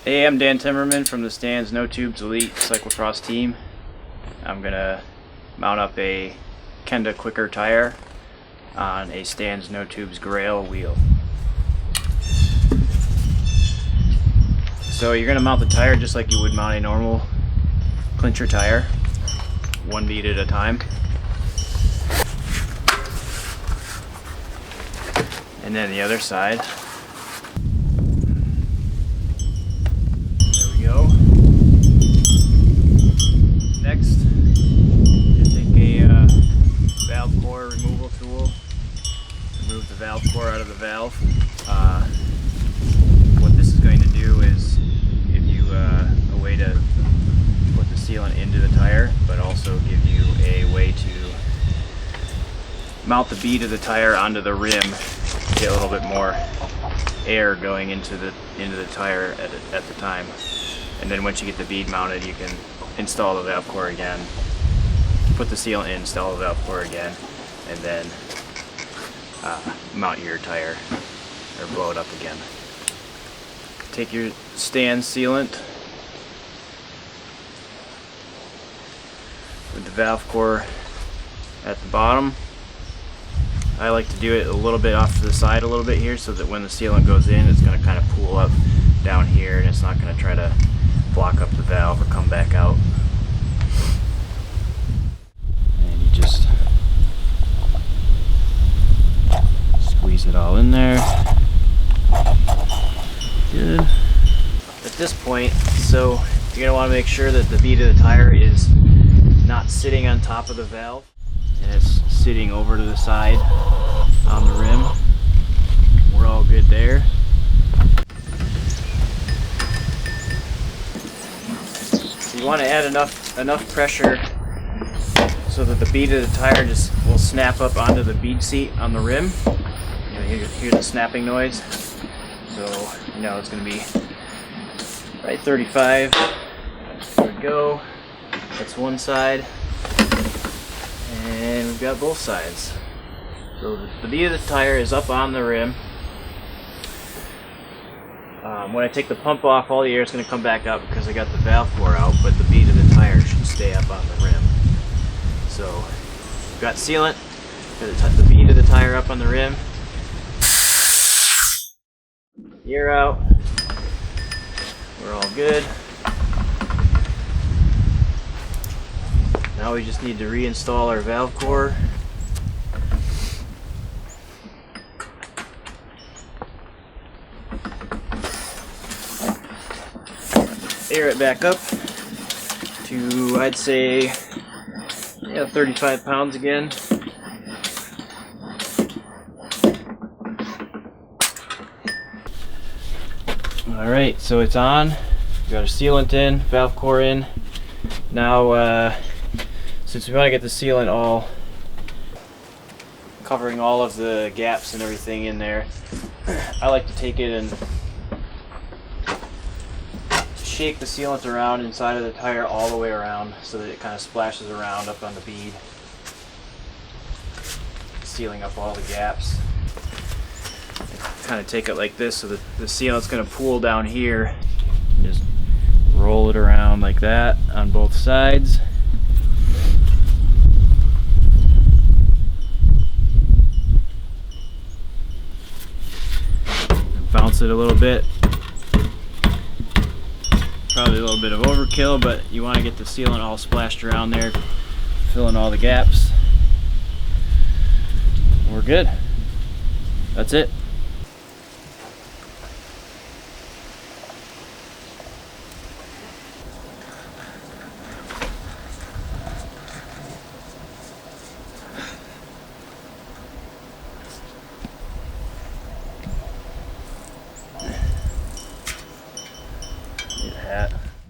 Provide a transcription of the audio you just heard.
Hey, I'm Dan Timmerman from the Stan's NoTubes Elite Cyclocross team. I'm gonna mount up a Kenda Kwicker tire on a Stan's NoTubes Grail wheel. So you're gonna mount the tire just like you would mount a normal clincher tire, one bead at a time. And then the other side. There we go. Next, just take a valve core removal tool. Remove the valve core out of the valve. What this is going to do is give you a way to put the sealant into the tire, but also give you a way to mount the bead of the tire onto the rim. Get a little bit more air going into the tire at the time, and then once you get the bead mounted, you can install the valve core again, put the sealant in, install the valve core again, and then mount your tire or blow it up again. Take your stand sealant with the valve core at the bottom. I like to do it a little bit off to the side a little bit here so that when the sealant goes in, it's going to kind of pool up down here and it's not going to try to block up the valve or come back out. And you just squeeze it all in there. Good. At this point, so you're going to want to make sure that the bead of the tire is not sitting on top of the valve and it's sitting over to the side on the rim. We're all good there. So you want to add enough pressure so that the bead of the tire just will snap up onto the bead seat on the rim. You know, you hear the snapping noise. So you know it's going to be right 35. There we go. That's one side. And we've got both sides. So the bead of the tire is up on the rim. When I take the pump off, all the air is going to come back out because I got the valve core out, but the bead of the tire should stay up on the rim. So we've got sealant, got the bead of the tire up on the rim. Air out. We're all good. Now we just need to reinstall our valve core. Air it back up to, I'd say, 35 pounds again. Alright, so it's on. We've got our sealant in, valve core in. Now, since we want to get the sealant all covering all of the gaps and everything in there, I like to take it and shake the sealant around inside of the tire all the way around so that it kind of splashes around up on the bead, sealing up all the gaps. Kind of take it like this so that the sealant's going to pool down here. Just roll it around like that on both sides. Bounce it a little bit. Probably a little bit of overkill, but you want to get the sealant all splashed around there, filling all the gaps. We're good. That's it.